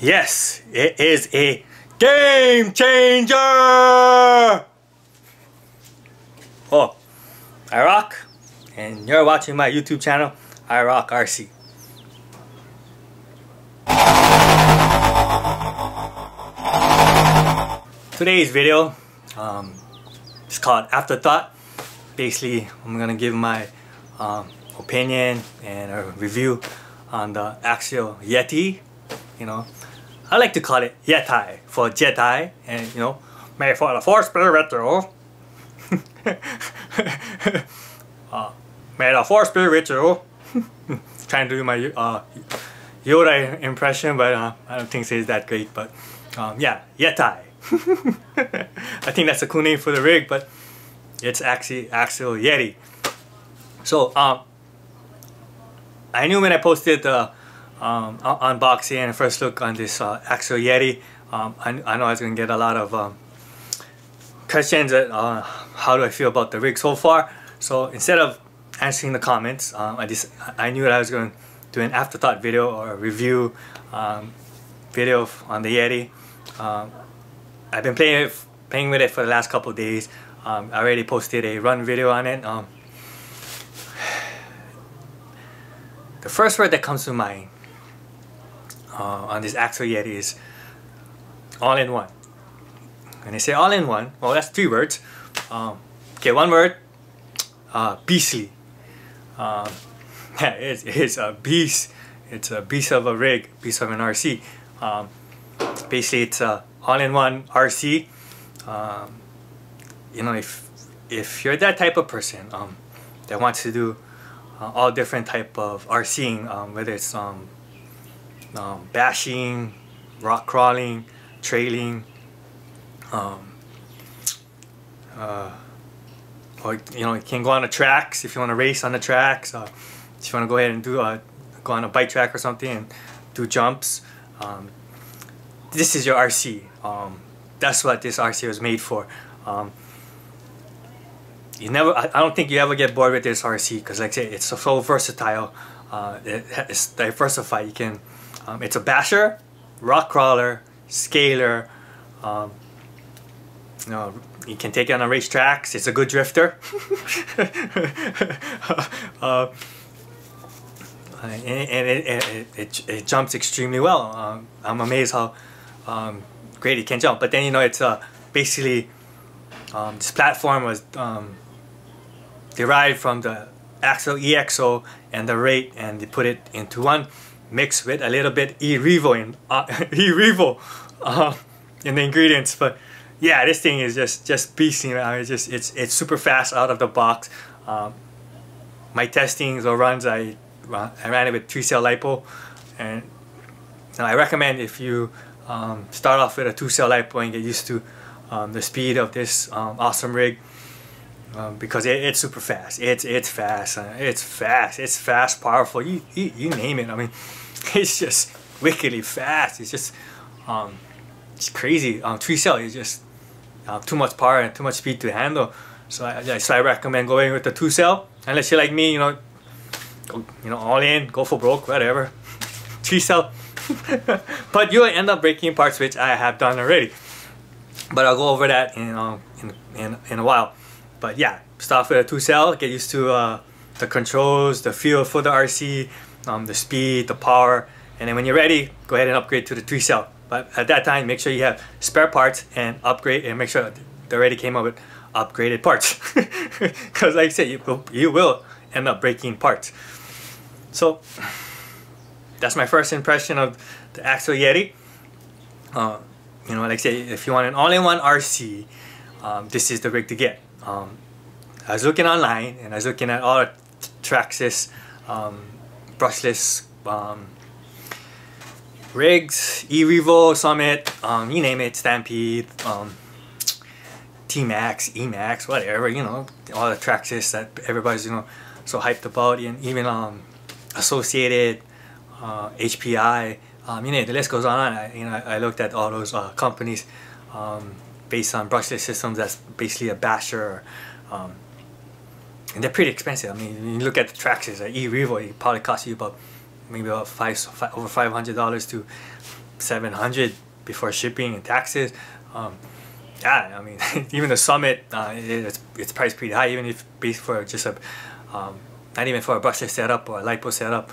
Yes, it is a game changer! Oh, iROCK, and you're watching my YouTube channel, iROCK RC. Today's video is called Afterthought. Basically, I'm gonna give my opinion and a review on the Axial Yeti. You know, I like to call it Yeti for Jedi, and you know, may for the Force be with you. May the Force be with you. Trying to do my Yoda impression, but I don't think it's that great. But yeah, Yeti. I think that's a cool name for the rig, but it's actually Axial Yeti. So I knew when I posted the unboxing and first look on this Axial Yeti, I know I was going to get a lot of questions at how do I feel about the rig so far. So instead of answering the comments, I knew that I was going to do an afterthought video or a review video on the Yeti. I've been playing with it for the last couple of days. I already posted a run video on it. The first word that comes to mind on this Axial Yeti is all-in-one. When I say all-in-one, well, that's three words. Okay, one word, beastly. Yeah, it's a beast. It's a beast of a rig, beast of an RC. Basically, it's a all-in-one RC. You know, if you're that type of person that wants to do all different type of RCing, whether it's bashing, rock crawling, trailing, or you know, you can go on the tracks if you want to race on the tracks. If you want to go ahead and do go on a bike track or something and do jumps, this is your RC. That's what this RC was made for. I don't think you ever get bored with this RC because, like I say, it's so versatile. It's diversified. You can, it's a basher, rock crawler, scaler. You know, you can take it on the racetracks. It's a good drifter. It jumps extremely well. I'm amazed how great it can jump. But then, you know, it's basically this platform was derived from the Axial EXO and the rate, and they put it into one, mixed with a little bit E-Revo in the ingredients. But yeah, this thing is just beastly. It's super fast out of the box. My testings or runs, I ran it with 3-cell LiPo, and I recommend if you start off with a 2-cell LiPo and get used to the speed of this awesome rig, because it's super fast. It's fast, powerful. You name it. I mean, it's just wickedly fast. It's just it's crazy. 3-cell is just too much power and too much speed to handle. So I recommend going with the 2-cell. Unless you're like me, you know, all in, go for broke, whatever. 3-cell. But you'll end up breaking parts, which I have done already. But I'll go over that in a while. But yeah, start with a 2-cell, get used to the controls, the feel for the RC, the speed, the power, and then when you're ready, go ahead and upgrade to the 3-cell. But at that time, make sure you have spare parts and upgrade, and make sure they already came up with upgraded parts. Because like I said, you will end up breaking parts. So that's my first impression of the Axial Yeti. You know, like I say, if you want an all-in-one RC, this is the rig to get. I was looking online and I was looking at all the Traxxas brushless rigs, E-Revo, Summit, you name it, Stampede, T-Max, E-Max, whatever, you know, all the Traxxas that everybody's, you know, so hyped about, and even Associated, HPI, you know, the list goes on. I looked at all those companies based on brushless systems. That's basically a basher, and they're pretty expensive. I mean, when you look at the Traxxas, like E-Revo, it probably costs you about maybe about over $500 to $700 before shipping and taxes. Yeah, I mean, even the Summit, it's priced pretty high, even if based for just a, not even for a brushless setup or a lipo setup,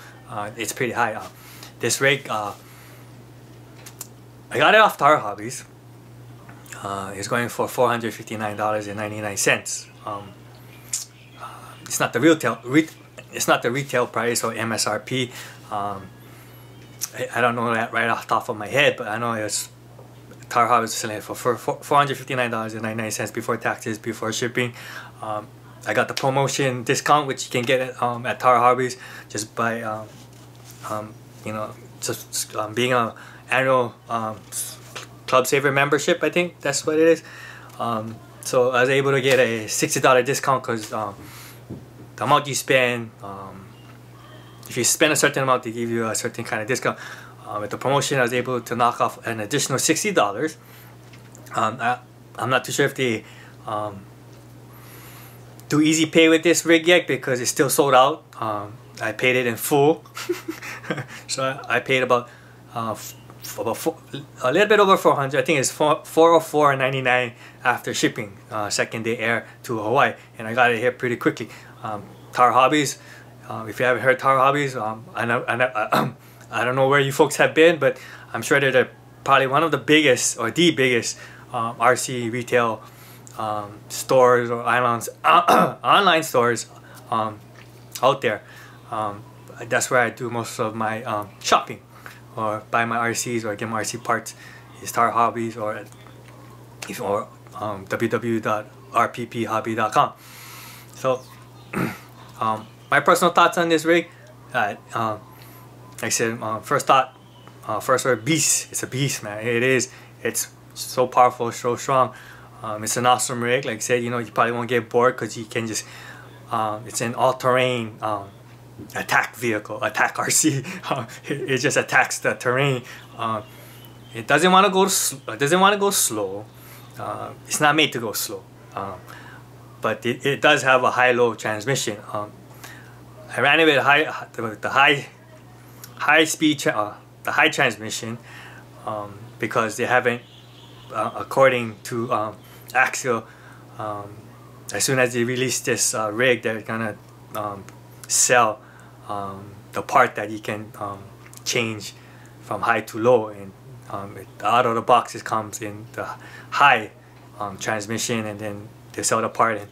it's pretty high. This rig, I got it off Tar Hobbies. It's going for $459.99. It's not the retail price or MSRP. I don't know that right off the top of my head, but I know it's Tar Hobbies selling it for $459.99 before taxes, before shipping. I got the promotion discount, which you can get at Tar Hobbies just by you know, just being an annual Club Saver membership. I think that's what it is. So I was able to get a $60 discount because the amount you spend, if you spend a certain amount, they give you a certain kind of discount. With the promotion, I was able to knock off an additional $60. I'm not too sure if they do easy pay with this rig yet, because it's still sold out. I paid it in full. So I paid about a little bit over $400. I think it's $404.99 after shipping, second day air to Hawaii, and I got it here pretty quickly. Tar Hobbies, if you haven't heard Tar Hobbies, I don't know where you folks have been, but I'm sure they're probably one of the biggest or the biggest RC retail stores or online stores out there. That's where I do most of my shopping, or buy my RCs or get my RC parts, is Tar Hobbies or www.rpphobby.com. So my personal thoughts on this rig, like I said, first word, beast. It's a beast, man. It is. It's so powerful, so strong. It's an awesome rig. Like I said, you know, you probably won't get bored because you can just, it's an all-terrain attack vehicle, attack RC. It just attacks the terrain. It doesn't want to go. It doesn't want to go slow. It's not made to go slow. But it does have a high-low transmission. I ran it with the high speed, the high transmission, because they haven't, according to Axial, as soon as they release this rig, they're gonna sell the part that you can change from high to low, and out of the box it comes in the high transmission, and then they sell the part and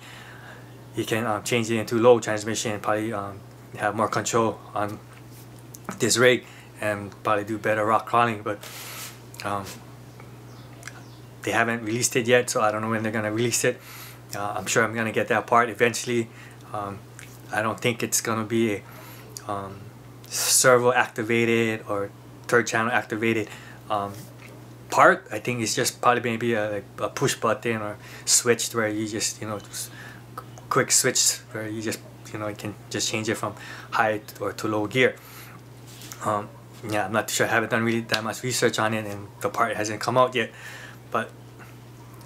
you can change it into low transmission and probably have more control on this rig and probably do better rock crawling. But they haven't released it yet, so I don't know when they're gonna release it. I'm sure I'm gonna get that part eventually. I don't think it's gonna be a servo activated or third channel activated part. I think it's just probably maybe a push button or switch where you just, you know, just quick switch where you just, you know, you can just change it from high or to low gear. Yeah, I'm not sure. I haven't done really that much research on it, and the part hasn't come out yet. But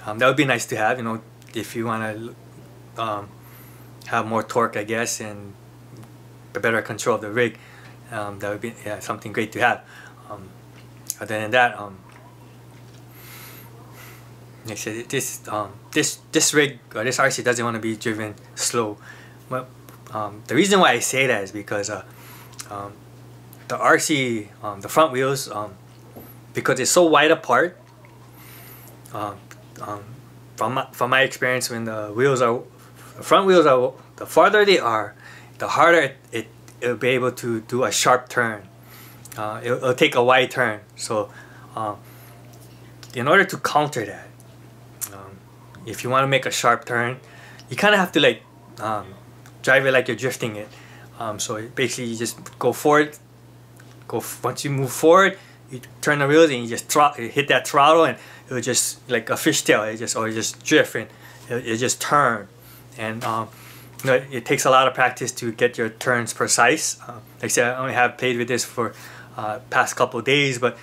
that would be nice to have, you know, if you want to have more torque, I guess, and a better control of the rig. That would be, yeah, something great to have. Other than that, like I said, this rig or this RC doesn't want to be driven slow. Well, the reason why I say that is because the RC, the front wheels, because it's so wide apart. From my experience, when the front wheels are, the farther they are, the harder it'll be able to do a sharp turn. It'll take a wide turn. So in order to counter that, if you want to make a sharp turn, you kind of have to like drive it like you're drifting it. So basically you just go forward, once you move forward, you turn the wheels and you just hit that throttle, and it'll just like a fishtail. It just drift, and it just turn. And you know, it takes a lot of practice to get your turns precise. Like I said, I only have played with this for past couple of days, but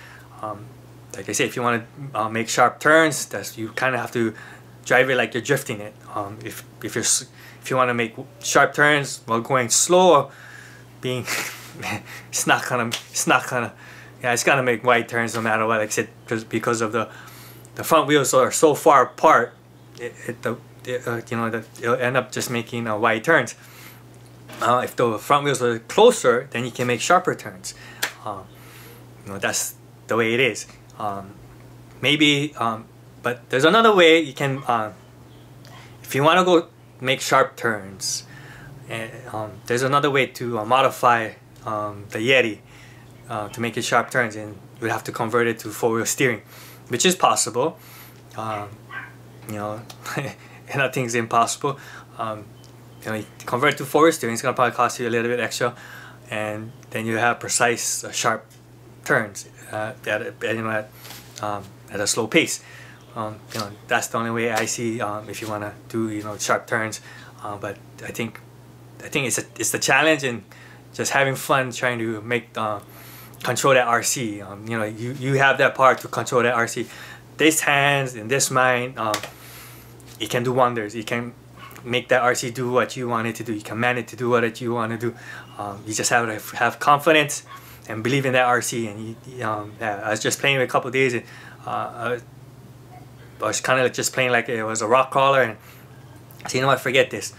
like I say, if you want to make sharp turns, you kind of have to drive it like you're drifting it. If you want to make sharp turns while going slow, being it's not gonna yeah, it's gonna make wide turns no matter what. Like I said, because of the front wheels are so far apart, you know, it'll end up just making wide turns. If the front wheels are closer, then you can make sharper turns. You know, that's the way it is. Maybe, but there's another way you can, if you want to go make sharp turns, there's another way to modify the Yeti to make it sharp turns, and you would have to convert it to four-wheel steering, which is possible. You know, nothing's impossible. You know, you convert it to four-wheel steering, it's gonna probably cost you a little bit extra, and then you have precise, sharp turns at a slow pace. You know, that's the only way I see if you want to do, you know, sharp turns. But I think it's the challenge and just having fun trying to make control that RC. You know, you have that power to control that RC. This hands and this mind, it can do wonders. You can make that RC do what you want it to do. You can manage to do what you want to do. You just have to have confidence and believe in that RC. And yeah, I was just playing it a couple of days, and I was kind of like just playing like it was a rock crawler, and so, you know what, forget this.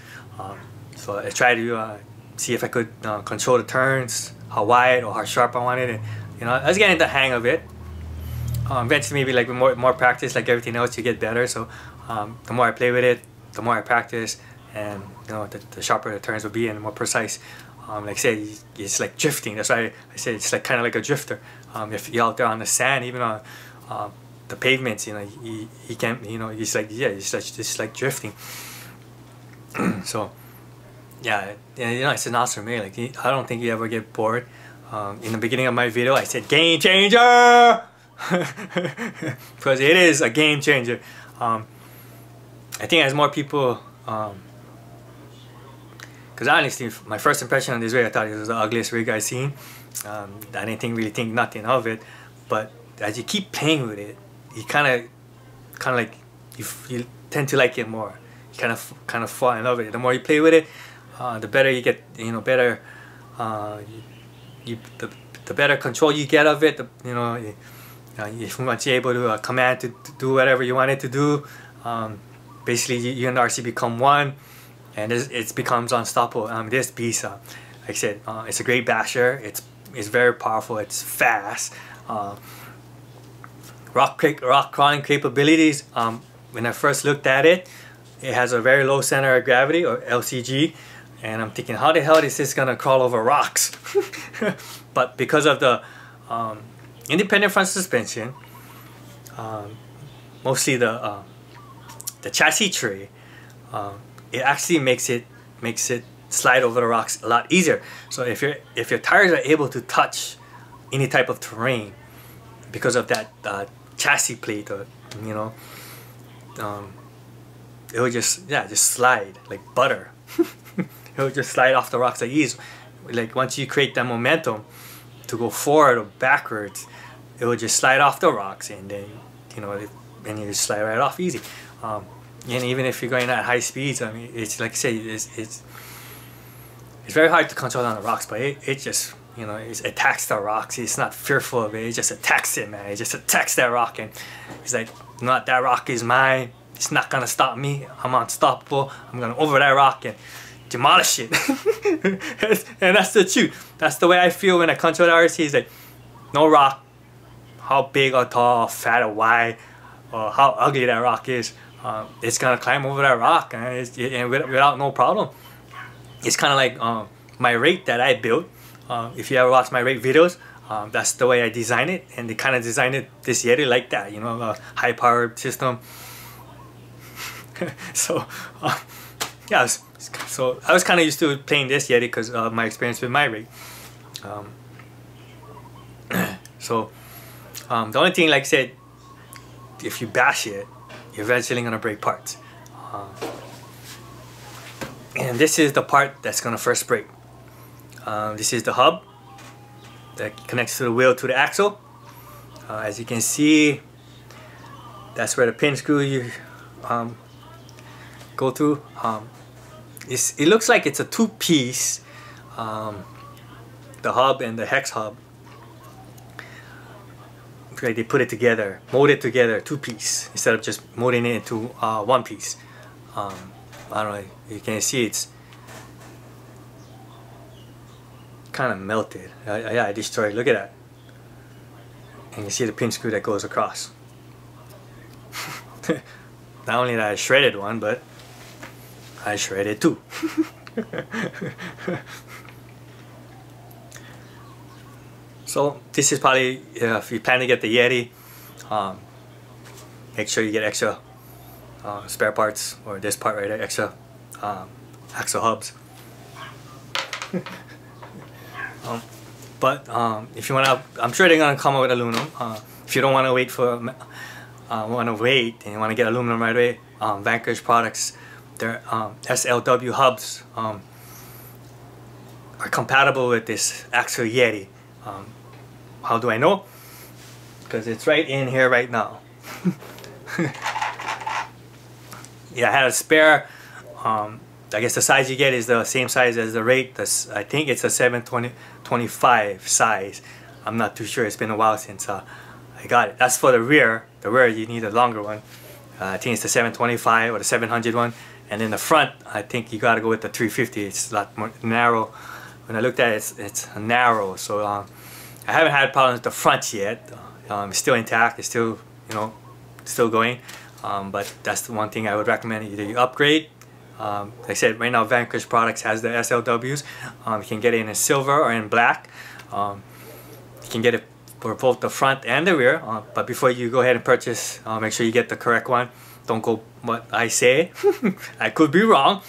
So I tried to see if I could control the turns, how wide or how sharp I wanted, and you know, I was getting the hang of it. Eventually, maybe like with more practice, like everything else, you get better. So the more I play with it, the more I practice, and you know, the sharper the turns will be and the more precise. Like I said, it's like drifting. That's why I said it's like kind of like a drifter. If you're out there on the sand, even on the pavements, you know, he can't, you know, he's like, yeah, it's like drifting. So yeah, you know, it's an awesome way. Like, I don't think you ever get bored. In the beginning of my video, I said game changer because it is a game changer. I think as more people, because honestly, my first impression on this rig, I thought it was the ugliest rig I've seen. I didn't really think nothing of it, but as you keep playing with it, you kind of like you tend to like it more. You kind of fall in love with it. The more you play with it, the better you get. You know, better the better control you get of it. You know, if once you're able to command to do whatever you want it to do, basically you and the RC become one, and it becomes unstoppable. This beast, like I said, it's a great basher. It's very powerful. It's fast. Rock crawling capabilities. When I first looked at it, it has a very low center of gravity, or LCG, and I'm thinking, how the hell is this gonna crawl over rocks? But because of the independent front suspension, mostly the chassis tray, it actually makes it slide over the rocks a lot easier. So if your tires are able to touch any type of terrain because of that chassis plate, or you know, it will just slide like butter. It will just slide off the rocks like easy. Like once you create that momentum to go forward or backwards, it will just slide off the rocks, and then you know, and you just slide right off easy. And even if you're going at high speeds, I mean, it's like I say, it's very hard to control on the rocks, but it just, you know, it attacks the rocks. It's not fearful of it. It just attacks it, man. It just attacks that rock, and it's like, not that rock is mine. It's not gonna stop me. I'm unstoppable. I'm gonna over that rock and demolish it. And that's the truth. That's the way I feel when I control the RC. Is like, no rock, how big or tall, fat or wide, or how ugly that rock is, it's gonna climb over that rock, and without no problem. It's kind of like my rate that I built. If you ever watch my rate videos, that's the way I design it, and they kind of designed it, this Yeti, like that, you know, a high powered system. So yeah, so I was kind of used to playing this Yeti because of my experience with my rig. So the only thing, like I said, if you bash it, you're eventually gonna break parts. And this is the part that's gonna first break. This is the hub that connects to the wheel to the axle. As you can see, that's where the pin screw you go through. It looks like it's a two-piece, the hub and the hex hub. like they put it together, mold it together, two-piece, instead of just molding it into one piece. I don't know, you can see it's kind of melted. Yeah, I destroyed. Look at that. And you see the pin screw that goes across. Not only that I shredded one, but I shredded two. So this is probably, if you plan to get the Yeti, make sure you get extra spare parts, or this part right there, extra axle hubs. But if you wanna, I'm sure they're gonna come out with aluminum. If you don't wanna wait for, and you wanna get aluminum right away, Vanquish products, their SLW hubs are compatible with this Axial Yeti. How do I know? Because it's right in here right now. Yeah, I had a spare. I guess the size you get is the same size as the rate. I think it's a 7/25 size. I'm not too sure. It's been a while since I got it. That's for the rear. The rear you need a longer one. I think it's the 725 or the 700 one. And in the front, I think you gotta go with the 350. It's a lot more narrow. When I looked at it, it's narrow. So I haven't had problems with the front yet. It's still intact. It's still, you know, still going. But that's the one thing I would recommend. Either you upgrade. Like I said, right now Vanquish Products has the SLWs. You can get it in silver or in black. You can get it for both the front and the rear. But before you go ahead and purchase, make sure you get the correct one. Don't go what I say. I could be wrong.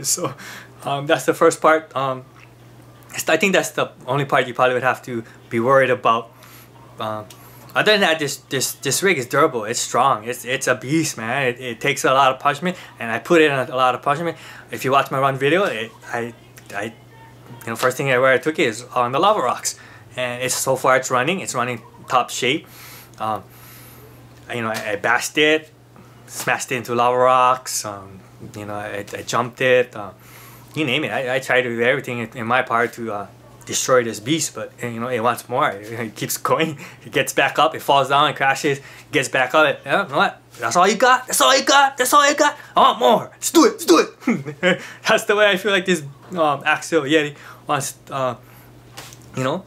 So that's the first part. I think that's the only part you probably would have to be worried about. Other than that, this rig is durable. It's strong. It's a beast, man. It takes a lot of punishment, and I put in a lot of punishment. If you watch my run video, you know, first thing where I took it is on the lava rocks, and it's so far it's running top shape. You know, I bashed it, smashed it into lava rocks. You know, I jumped it. You name it. I try to do everything in my power to destroy this beast, but you know, it wants more. It keeps going. It gets back up. It falls down. It crashes. Gets back up. You know what? That's all you got. That's all you got. That's all you got. I want more. Let's do it. Let's do it. That's the way I feel like this Axial Yeti wants. You know,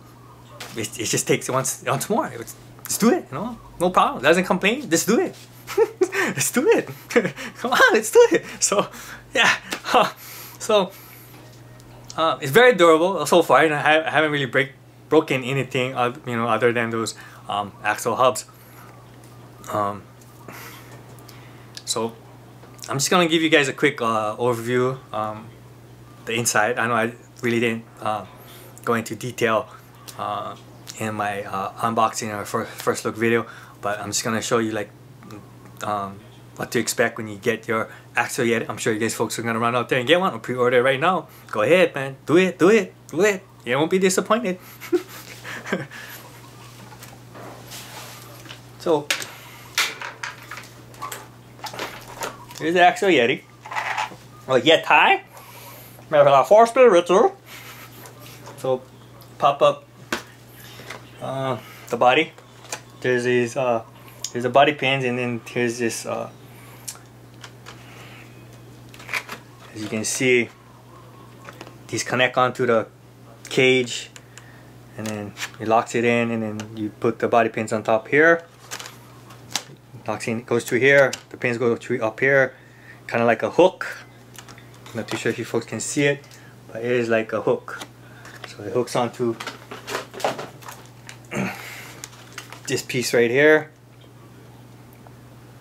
it just takes it wants more. Let's do it. You know, no problem. Doesn't complain. Let's do it. Let's do it. Come on, let's do it. So yeah. So it's very durable so far. And I haven't really broken anything, you know, other than those axle hubs. So I'm just gonna give you guys a quick overview, the inside. I know I really didn't go into detail in my unboxing or first look video, but I'm just gonna show you like what to expect when you get your Axial Yeti. I'm sure you guys folks are gonna run out there and get one or pre-order it right now. Go ahead, man. Do it, do it, do it. You won't be disappointed. So here's the Axial Yeti. Or Yeti. Maybe 4 spiritual. So pop up the body. There's these there's the body pins, and then here's this as you can see, these connect onto the cage, and then it locks it in, and then you put the body pins on top here. Locks in, goes through here. The pins go through up here, kind of like a hook. I'm not too sure if you folks can see it, but it is like a hook. So it hooks onto this piece right here,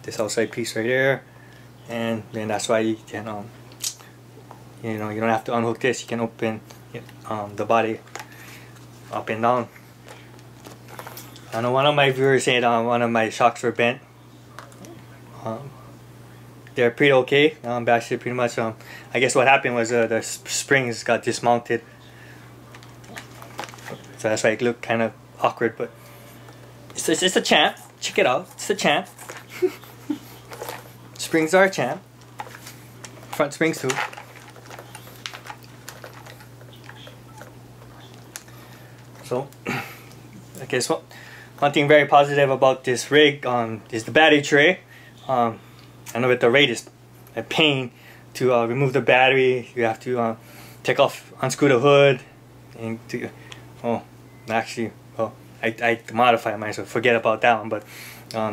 this outside piece right here, and then that's why you can you know, you don't have to unhook this. You can open the body up and down. I know one of my viewers said one of my shocks were bent. They're pretty okay. Actually, pretty much. I guess what happened was the springs got dismounted, so that's why it looked kind of awkward. But it's a champ. Check it out. It's a champ. Springs are a champ. Front springs too. So I guess one thing very positive about this rig is the battery tray. I know with the rate is a pain to remove the battery. You have to unscrew the hood, and I modified mine, so forget about that one. But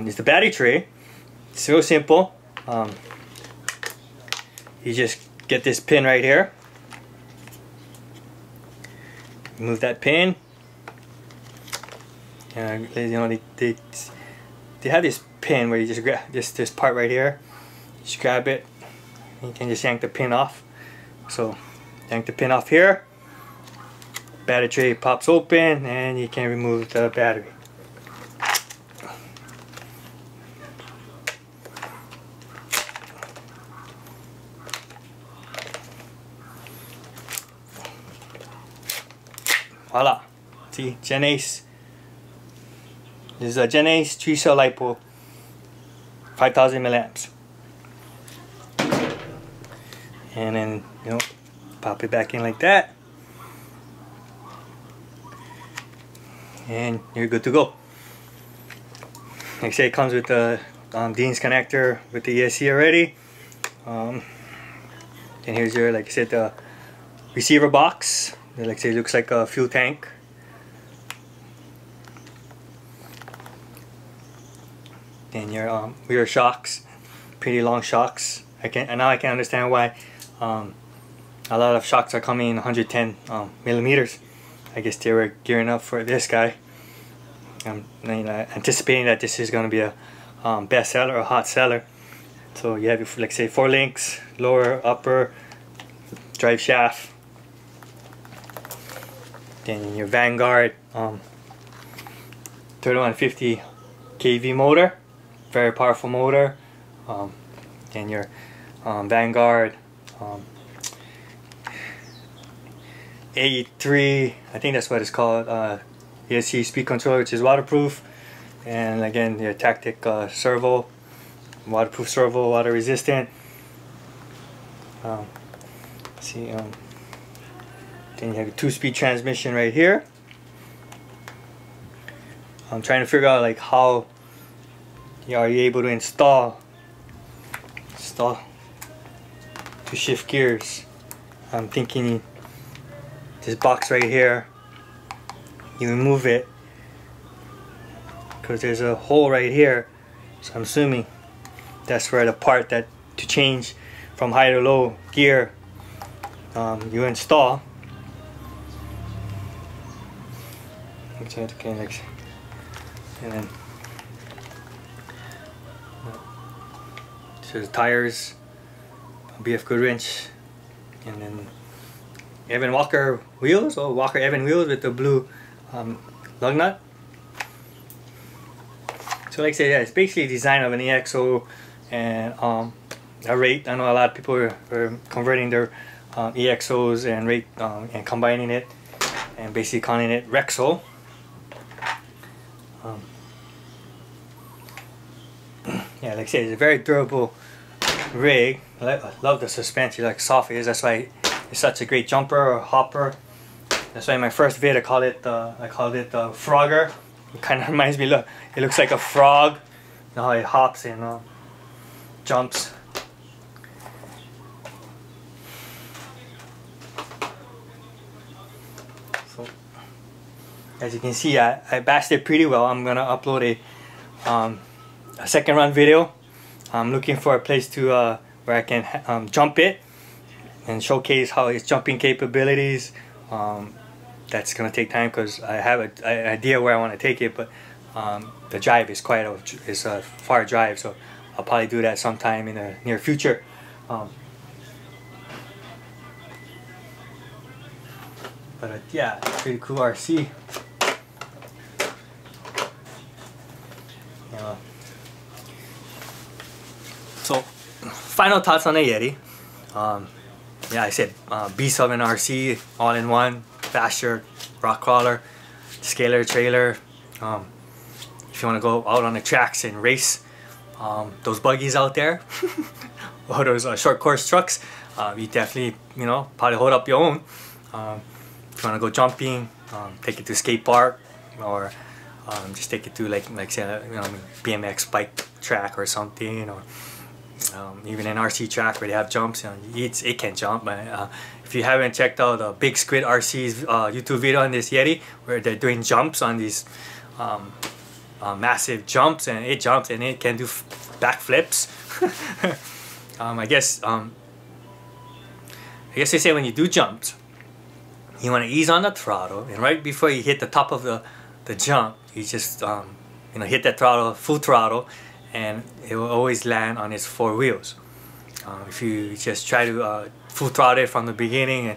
it's the battery tray. It's real simple. You just get this pin right here. Remove that pin. And you know they have this pin where you just grab this part right here. Just grab it. You can just yank the pin off. So yank the pin off here. Battery tray pops open, and you can remove the battery. Voila. See, Gen Ace. This is a Gen Ace 3-cell LiPo, 5000 milliamps. And then, you know, pop it back in like that. And you're good to go. Like I say, it comes with the Dean's connector with the ESC already. And here's your, like I said, the receiver box. Like I say, it looks like a fuel tank. And your rear shocks, pretty long shocks. Now I can understand why a lot of shocks are coming in 110 millimeters. I guess they were gearing up for this guy. I'm anticipating that this is going to be a best seller, a hot seller. So you have your, like say, 4 links, lower, upper, drive shaft. Then your Vanguard 3150 kV motor, very powerful motor. Then your Vanguard 83, I think that's what it's called, ESC speed controller, which is waterproof. And again, your Tactic servo, waterproof servo, water resistant. Then you have a 2-speed transmission right here. I'm trying to figure out like how are you able to install to shift gears. I'm thinking this box right here, you remove it because there's a hole right here, so I'm assuming that's where the part that to change from high to low gear you install. And then so the tires, BF Goodwrench, and then Evan Walker wheels, or Walker Evan wheels with the blue lug nut. So like I said, yeah, it's basically a design of an EXO and a rate. I know a lot of people are converting their EXOs and rate and combining it and basically calling it Rexo. Yeah, like I said, it's a very durable rig. I love the suspension, like soft it is. That's why it's such a great jumper or hopper. That's why in my first vid I called it Frogger. It kind of reminds me, look, it looks like a frog. You know how it hops and jumps. So, as you can see, I bashed it pretty well. I'm gonna upload a second run video. I'm looking for a place to where I can jump it and showcase how its jumping capabilities. That's gonna take time because I have an idea where I want to take it, but the drive is quite a far drive, so I'll probably do that sometime in the near future. But yeah, pretty cool RC. So, final thoughts on the Yeti. Yeah, I said beast of an RC, all in one, faster, rock crawler, scalar trailer. If you want to go out on the tracks and race those buggies out there, or those short course trucks, you definitely, probably hold up your own. If you want to go jumping, take it to skate park, or Just take it to like say, you know, BMX bike track or something, or even an RC track where they have jumps. You know, it can jump. But if you haven't checked out the Big Squid RC's YouTube video on this Yeti, where they're doing jumps on these massive jumps, and it jumps and it can do backflips. I guess they say when you do jumps, you want to ease on the throttle, and right before you hit the top of the jump, you just you know, hit that throttle, full throttle, and it will always land on its 4 wheels. If you just try to full throttle it from the beginning,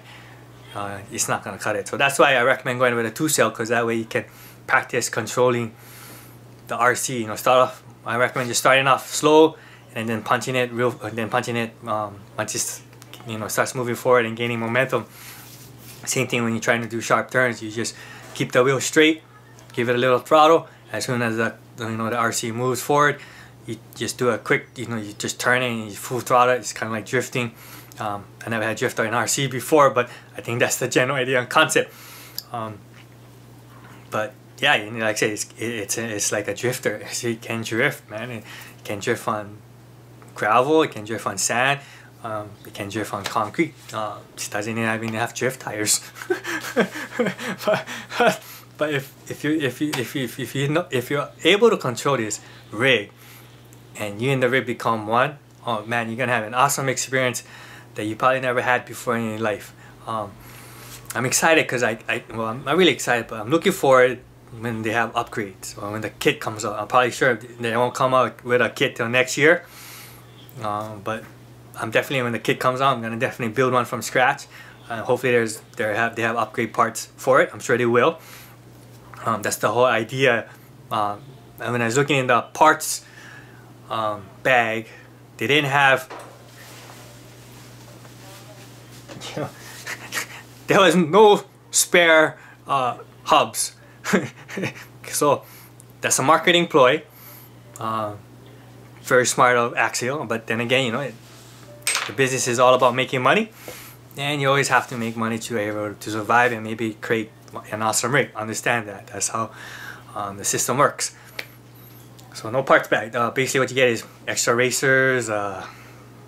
and it's not going to cut it. So that's why I recommend going with a 2-cell, because that way you can practice controlling the RC. You know, start off, I recommend just starting off slow and then punching it once it's, you know, starts moving forward and gaining momentum. Same thing when you're trying to do sharp turns. You just keep the wheel straight, give it a little throttle. As soon as the RC moves forward, you just do a quick, you know, you just turn it and you full throttle. It's kind of like drifting. I never had drifter in RC before, but I think that's the general idea and concept. But yeah, you know, like I say, it's like a drifter. It can drift, man. It can drift on gravel. It can drift on sand. It can drift on concrete. It doesn't even have drift tires. but if you're able to control this rig, and you and the rig become one, oh man, you're gonna have an awesome experience that you probably never had before in your life. I'm excited because I'm not really excited, but I'm looking forward when they have upgrades, or when the kit comes out. I'm probably sure they won't come out with a kit till next year, but I'm definitely, when the kit comes out, I'm gonna definitely build one from scratch. Hopefully they have upgrade parts for it. I'm sure they will. That's the whole idea. And when I was looking in the parts bag, they didn't have, you know, there was no spare hubs. So that's a marketing ploy. Very smart of Axial, but then again, you know, the business is all about making money, and you always have to make money to be able to survive and maybe create an awesome rig. Understand that. That's how the system works. So no parts bag. Basically what you get is extra racers,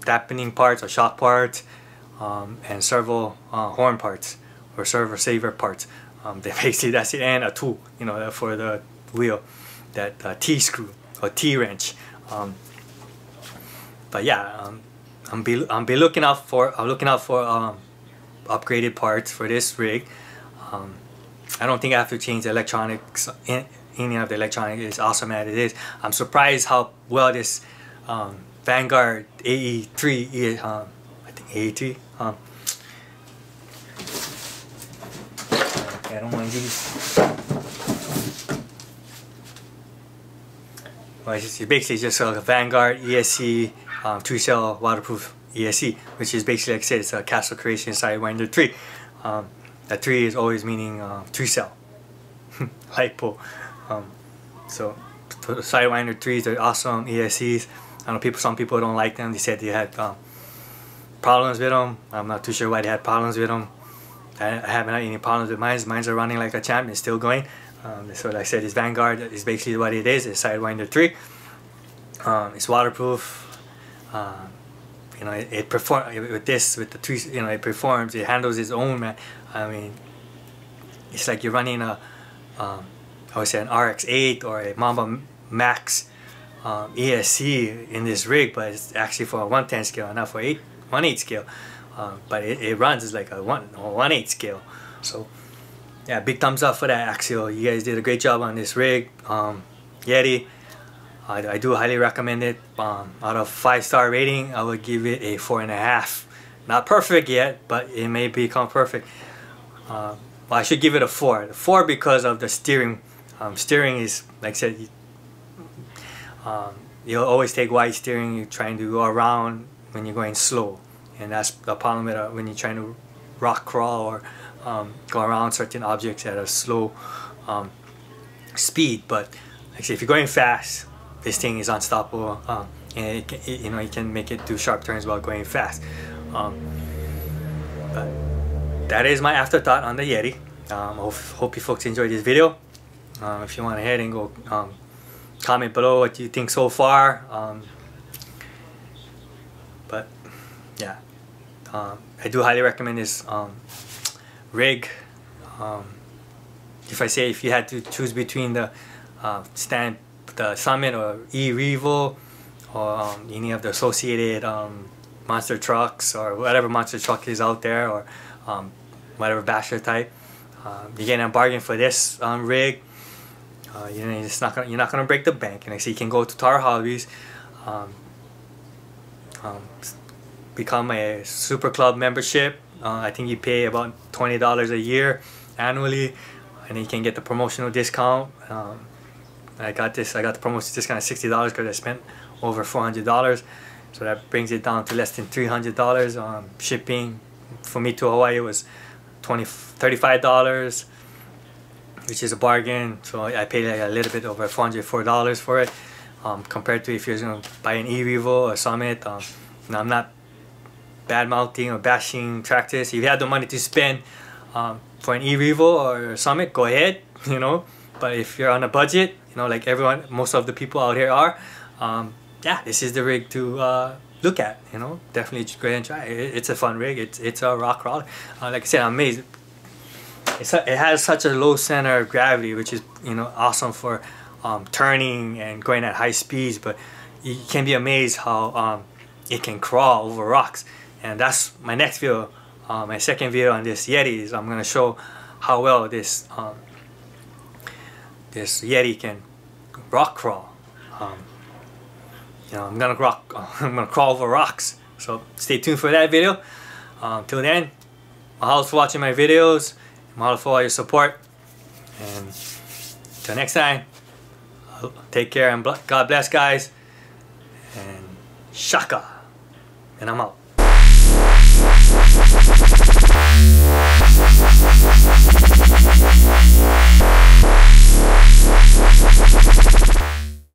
dampening parts or shock parts, and servo horn parts or servo saver parts. Basically that's it, and a tool, you know, for the wheel, that T-screw or T-wrench. But yeah, I'm looking out for upgraded parts for this rig. I don't think I have to change the electronics. Any of the electronics is awesome as it is. I'm surprised how well this Vanguard AE3 is. I think AE3. Okay, I don't want these. Well, it's basically just a Vanguard ESC 2-cell waterproof ESC, which is basically, like I said, it's a Castle Creation Sidewinder 3. That 3 is always meaning 3-cell LiPo. So the Sidewinder 3s are awesome ESCs. I know some people don't like them. They said they had problems with them. I'm not too sure why they had problems with them. I haven't had any problems with mine. Mine are running like a champ and still going. So like I said, this Vanguard is basically what it is. It's Sidewinder 3. It's waterproof. You know, it performs with the 3. You know, it performs. It handles its own, man. I mean, it's like you're running a I would say an RX-8 or a Mamba Max ESC in this rig, but it's actually for a 110 scale, not for 1/8 scale. But it runs as like a 1/8 scale. So yeah, big thumbs up for that, Axial. You guys did a great job on this rig. Yeti, I do highly recommend it. Out of 5-star rating, I would give it a 4.5. Not perfect yet, but it may become perfect. Well, I should give it a 4. 4 because of the steering. Steering is, like I said, you'll always take wide steering. You're trying to go around when you're going slow, and that's the problem with when you're trying to rock crawl or go around certain objects at a slow speed. But like I said, if you're going fast, this thing is unstoppable, and you know, you can make it do sharp turns while going fast. But that is my afterthought on the Yeti. Hope you folks enjoyed this video. If you want to head and go comment below what you think so far. But yeah, I do highly recommend this rig. If you had to choose between the Summit or E-Revo or any of the associated monster trucks or whatever monster truck is out there, or whatever basher type, you're getting a bargain for this rig. You're not gonna break the bank. So you can go to Tar Hobbies, become a Super Club membership. I think you pay about $20 a year annually, and you can get the promotional discount. I got the promotional discount at $60 because I spent over $400, so that brings it down to less than $300. Shipping for me to Hawaii was $35, which is a bargain. So I paid like a little bit over $404 for it, compared to if you're going to buy an E-Revo or Summit. I'm not bad mouthing or bashing tractors. If you have the money to spend for an E-Revo or Summit, go ahead, but if you're on a budget, like most of the people out here are, yeah, this is the rig to look at. Definitely go ahead and try it. It's a fun rig. It's a rock crawler. Like I said, I'm amazed. It has such a low center of gravity, which is awesome for turning and going at high speeds, but you can be amazed how it can crawl over rocks. And that's my next video. My second video on this Yeti is I'm gonna show how well this Yeti can rock crawl. I'm gonna crawl over rocks. So stay tuned for that video. Till then, mahalo for watching my videos. Mahalo for all your support. And till next time, take care and God bless, guys. And shaka. And I'm out.